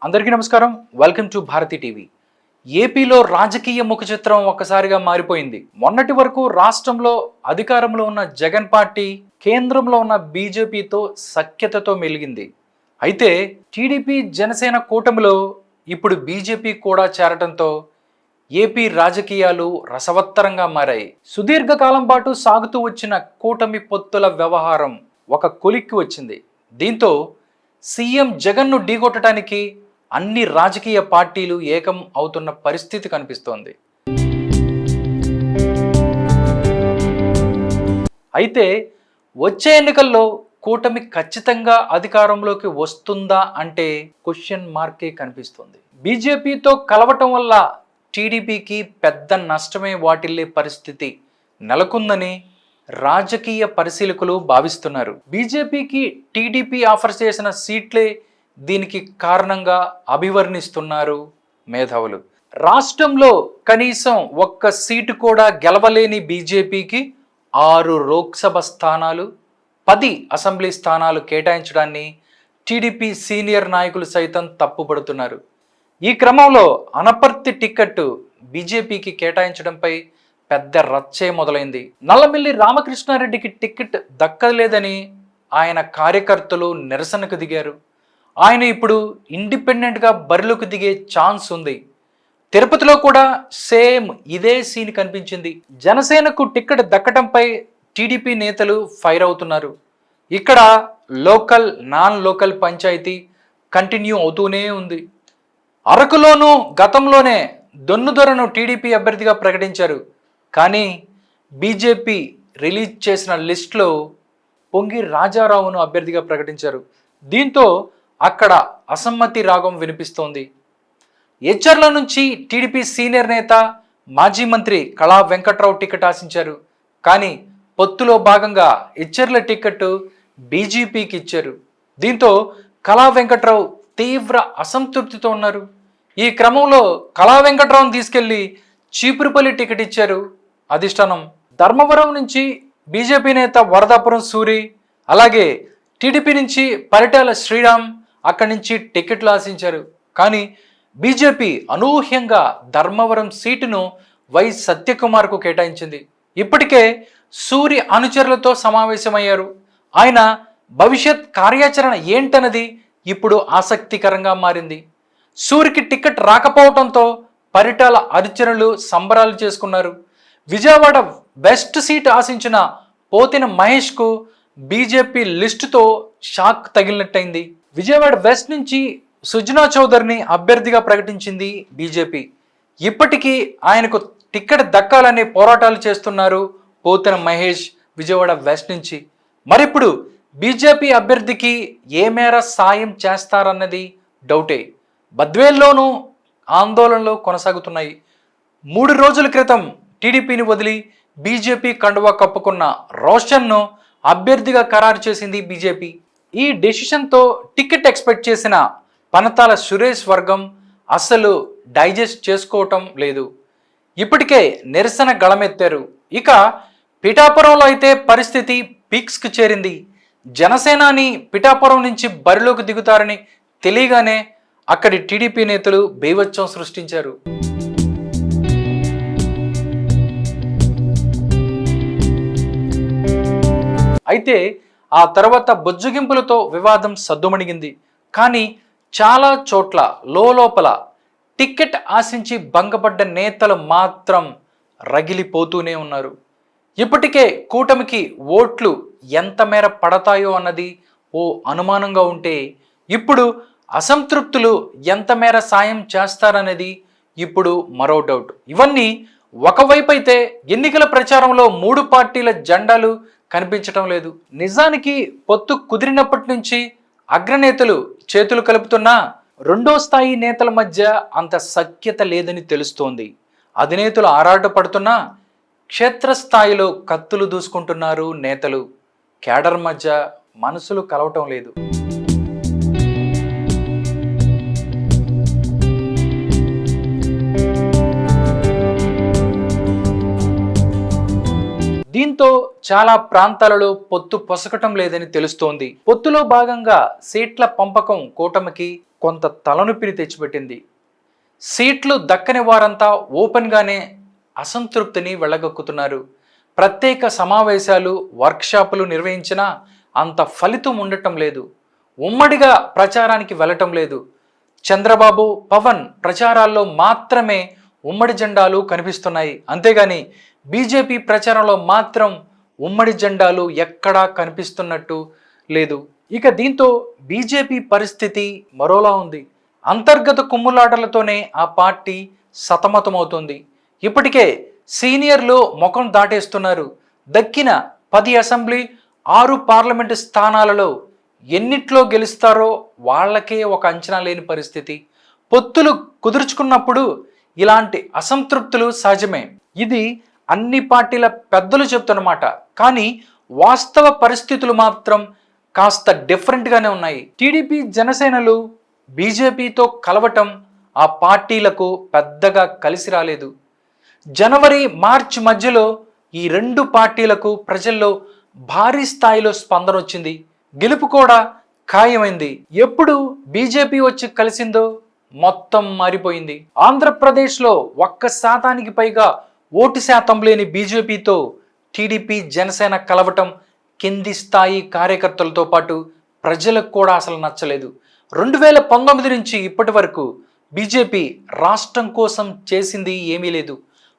అందరికీ నమస్కారం. Welcome to Bharati TV. ఏపీలో రాజకీయ ముఖ చిత్రం ఒక్కసారిగా మారిపోయింది. మొన్నటి వరకు రాష్ట్రంలో అధికారంలో ఉన్న జగన్ పార్టీ కేంద్రంలో ఉన్న బీజేపీతో సఖ్యతతో మెలిగింది. అయితే టీడీపీ జనసేన కూటమిలో ఇప్పుడు బీజేపీ కూడా చేరటంతో ఏపీ రాజకీయాలు రసవత్తరంగా మారాయి. సుదీర్ఘకాలం పాటు సాగుతూ వచ్చిన కూటమి పొత్తుల వ్యవహారం ఒక కొలిక్కి వచ్చింది. దీంతో సీఎం జగన్ను ఢీకొట్టడానికి అన్ని రాజకీయ పార్టీలు ఏకం అవుతున్న పరిస్థితి కనిపిస్తోంది. అయితే వచ్చే ఎన్నికల్లో కూటమి ఖచ్చితంగా అధికారంలోకి వస్తుందా అంటే క్వశ్చన్ మార్కే కనిపిస్తుంది. బీజేపీతో కలవటం వల్ల టీడీపీకి పెద్ద నష్టమే వాటిల్లే పరిస్థితి నెలకొందని రాజకీయ పరిశీలకులు భావిస్తున్నారు. బీజేపీకి టీడీపీ ఆఫర్ చేసిన సీట్లే దీనికి కారణంగా అభివర్ణిస్తున్నారు మేధావులు. రాష్ట్రంలో కనీసం ఒక్క సీటు కూడా గెలవలేని బీజేపీకి 6 లోక్సభ స్థానాలు, 10 అసెంబ్లీ స్థానాలు కేటాయించడాన్ని టీడీపీ సీనియర్ నాయకులు సైతం తప్పుపడుతున్నారు. ఈ క్రమంలో అనపర్తి టికెట్ బీజేపీకి కేటాయించడంపై పెద్ద రచ్చే మొదలైంది. నల్లమిల్లి రామకృష్ణారెడ్డికి టికెట్ దక్కలేదని ఆయన కార్యకర్తలు నిరసనకు దిగారు. ఆయన ఇప్పుడు ఇండిపెండెంట్గా బరిలోకి దిగే ఛాన్స్ ఉంది. తిరుపతిలో కూడా సేమ్ ఇదే సీన్ కనిపించింది. జనసేనకు టికెట్ దక్కడంపై టీడీపీ నేతలు ఫైర్ అవుతున్నారు. ఇక్కడ local non local panchayat continue అవుతూనే ఉంది. అరకులోనూ గతంలోనే దొన్నుదొరను టీడీపీ అభ్యర్థిగా ప్రకటించారు. కానీ బీజేపీ రిలీజ్ చేసిన లిస్టులో పొంగి రాజారావును అభ్యర్థిగా ప్రకటించారు. దీంతో అక్కడ అసమ్మతి రాగం వినిపిస్తోంది. ఎచ్చర్ల నుంచి టీడీపీ సీనియర్ నేత మాజీ మంత్రి కళా వెంకట్రావు టికెట్ ఆశించారు. కానీ పొత్తులో భాగంగా ఎచ్చర్ల టికెట్ బీజేపీకి ఇచ్చారు. దీంతో కళా వెంకట్రావు తీవ్ర అసంతృప్తితో ఉన్నారు. ఈ క్రమంలో కళా వెంకట్రావును తీసుకెళ్లి చీపురుపల్లి టికెట్ ఇచ్చారు అధిష్టానం. ధర్మవరం నుంచి బీజేపీ నేత వరదాపురం సూరి, అలాగే టీడీపీ నుంచి పరిటాల శ్రీరామ్ అక్కడి నుంచి టికెట్లు ఆశించారు. కానీ బీజేపీ అనూహ్యంగా ధర్మవరం సీటును వై సత్యకుమార్కు కేటాయించింది. ఇప్పటికే సూరి అనుచరులతో సమావేశమయ్యారు. ఆయన భవిష్యత్ కార్యాచరణ ఏంటన్నది ఇప్పుడు ఆసక్తికరంగా మారింది. సూరికి టికెట్ రాకపోవడంతో పరిటాల అనుచరులు సంబరాలు చేసుకున్నారు. విజయవాడ వెస్ట్ సీట్ ఆశించిన పోతిన మహేష్కు బీజేపీ లిస్టుతో షాక్ తగిలినట్టయింది. విజయవాడ వెస్ట్ నుంచి సుజనా చౌదరిని అభ్యర్థిగా ప్రకటించింది బీజేపీ. ఇప్పటికీ ఆయనకు టికెట్ దక్కాలని పోరాటాలు చేస్తున్నారు పోతిన మహేష్ విజయవాడ వెస్ట్ నుంచి. మరిప్పుడు బీజేపీ అభ్యర్థికి ఏ మేర సాయం చేస్తారన్నది డౌటే. బద్వేల్లోనూ ఆందోళనలు కొనసాగుతున్నాయి. 3 రోజుల క్రితం టీడీపీని వదిలి బీజేపీ కండువా కప్పుకున్న రోషన్ను అభ్యర్థిగా ఖరారు చేసింది బీజేపీ. ఈ డెసిషన్తో టికెట్ ఎక్స్పెక్ట్ చేసిన పనతాల సురేష్ వర్గం అస్సలు డైజెస్ట్ చేసుకోవటం లేదు. ఇప్పటికే నిరసన గళమెత్తారు. ఇక పిఠాపురంలో అయితే పరిస్థితి పీక్స్కి చేరింది. జనసేనాని పిఠాపురం నుంచి బరిలోకి దిగుతారని తెలియగానే అక్కడి టీడీపీ నేతలు బీభత్సం సృష్టించారు. అయితే ఆ తర్వాత బొజ్జగింపులతో వివాదం సద్దుమణిగింది. కానీ చాలా చోట్ల లోపల టికెట్ ఆశించి భంగపడ్డ నేతలు మాత్రం రగిలిపోతూనే ఉన్నారు. ఇప్పటికే కూటమికి ఓట్లు ఎంత మేర పడతాయో అన్నది ఓ అనుమానంగా ఉంటే, ఇప్పుడు అసంతృప్తులు ఎంత మేర సాయం చేస్తారనేది ఇప్పుడు మరో డౌట్. ఇవన్నీ ఒకవైపు అయితే ఎన్నికల ప్రచారంలో 3 పార్టీల జెండాలు కనిపించటం లేదు. నిజానికి పొత్తు కుదిరినప్పటి నుంచి అగ్రనేతలు చేతులు కలుపుతున్నా రెండో స్థాయి నేతల మధ్య అంత సఖ్యత లేదని తెలుస్తోంది. అధినేతలు ఆరాటపడుతున్నా క్షేత్రస్థాయిలో కత్తులు దూసుకుంటున్నారు నేతలు. కేడర్ మధ్య మనసులు కలవటం లేదు. దీంతో చాలా ప్రాంతాలలో పొత్తు పొసకటం లేదని తెలుస్తోంది. పొత్తులో భాగంగా సీట్ల పంపకం కూటమికి కొంత తలనొప్పిని తెచ్చిపెట్టింది. సీట్లు దక్కని వారంతా ఓపెన్గానే అసంతృప్తిని వెళ్ళగక్కుతున్నారు. ప్రత్యేక సమావేశాలు, వర్క్షాపులు నిర్వహించినా అంత ఫలితం ఉండటం లేదు. ఉమ్మడిగా ప్రచారానికి వెళ్ళటం లేదు. చంద్రబాబు, పవన్ ప్రచారాల్లో మాత్రమే ఉమ్మడి జెండాలు కనిపిస్తున్నాయి. అంతేగాని బీజేపీ ప్రచారంలో మాత్రం ఉమ్మడి జెండాలు ఎక్కడా కనిపిస్తున్నట్టు లేదు. ఇక దీంతో బీజేపీ పరిస్థితి మరోలా ఉంది. అంతర్గత కుమ్ములాటలతోనే ఆ పార్టీ సతమతమవుతుంది. ఇప్పటికే సీనియర్లు ముఖం దాటేస్తున్నారు. దక్కిన 10 అసెంబ్లీ, 6 పార్లమెంటు స్థానాలలో ఎన్నిట్లో గెలుస్తారో వాళ్ళకే ఒక అంచనా లేని పరిస్థితి. పొత్తులు కుదుర్చుకున్నప్పుడు ఇలాంటి అసంతృప్తులు సహజమే. ఇది అన్ని పార్టీల పెద్దలు చెప్తున్నమాట. కానీ వాస్తవ పరిస్థితులు మాత్రం కాస్త డిఫరెంట్గానే ఉన్నాయి. టీడీపీ, జనసేనలు బీజేపీతో కలవటం ఆ పార్టీలకు పెద్దగా కలిసి రాలేదు. జనవరి, మార్చి మధ్యలో ఈ 2 పార్టీలకు ప్రజల్లో భారీ స్థాయిలో స్పందన వచ్చింది. గెలుపు కూడా ఖాయమైంది. ఎప్పుడు బీజేపీ వచ్చి కలిసిందో మొత్తం మారిపోయింది. ఆంధ్రప్రదేశ్లో 1% పైగా ఓటు శాతం లేని బీజేపీతో టీడీపీ, జనసేన కలవటం కింది స్థాయి కార్యకర్తలతో పాటు ప్రజలకు కూడా అసలు నచ్చలేదు. 2019 నుంచి ఇప్పటి వరకు బీజేపీ రాష్ట్రం కోసం చేసింది ఏమీ లేదు.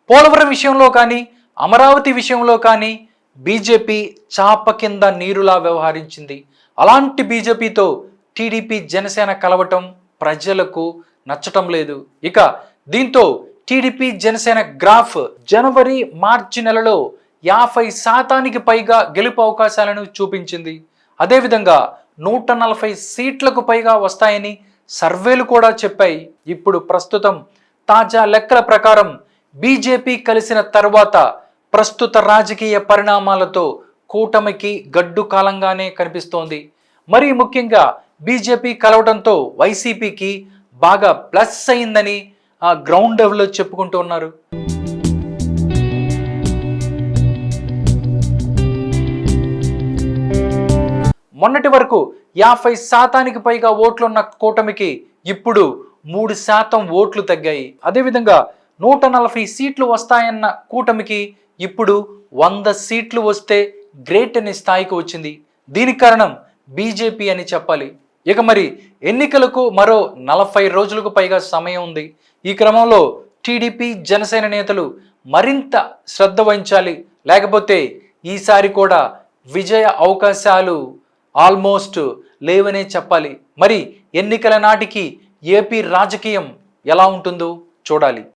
పోలవరం విషయంలో కానీ, అమరావతి విషయంలో కానీ బీజేపీ చాప కింద నీరులా వ్యవహరించింది. అలాంటి బీజేపీతో టీడీపీ, జనసేన కలవటం ప్రజలకు నచ్చటం లేదు. ఇక దీంతో టీడీపీ, జనసేన గ్రాఫ్ జనవరి, మార్చి నెలలో 50% పైగా గెలుపు అవకాశాలను చూపించింది. అదేవిధంగా 140 సీట్లకు పైగా వస్తాయని సర్వేలు కూడా చెప్పాయి. ఇప్పుడు ప్రస్తుతం తాజా లెక్కల ప్రకారం బీజేపీ కలిసిన తర్వాత ప్రస్తుత రాజకీయ పరిణామాలతో కూటమికి గడ్డు కాలంగానే కనిపిస్తోంది. మరీ ముఖ్యంగా బీజేపీ కలవడంతో వైసీపీకి బాగా ప్లస్ అయిందని గ్రౌండ్ లెవెల్లో చెప్పుకుంటూ ఉన్నారు. మొన్నటి వరకు 50% పైగా ఓట్లున్న కూటమికి ఇప్పుడు 3% ఓట్లు తగ్గాయి. అదేవిధంగా 140 సీట్లు వస్తాయన్న కూటమికి ఇప్పుడు 100 సీట్లు వస్తే గ్రేట్ అనే స్థాయికి వచ్చింది. దీనికి కారణం బీజేపీ అని చెప్పాలి. ఇక మరి ఎన్నికలకు మరో 40 రోజులకు పైగా సమయం ఉంది. ఈ క్రమంలో టీడీపీ, జనసేన నేతలు మరింత శ్రద్ధ వహించాలి. లేకపోతే ఈసారి కూడా విజయ అవకాశాలు ఆల్మోస్ట్ లేవనే చెప్పాలి. మరి ఎన్నికల నాటికి ఏపీ రాజకీయం ఎలా ఉంటుందో చూడాలి.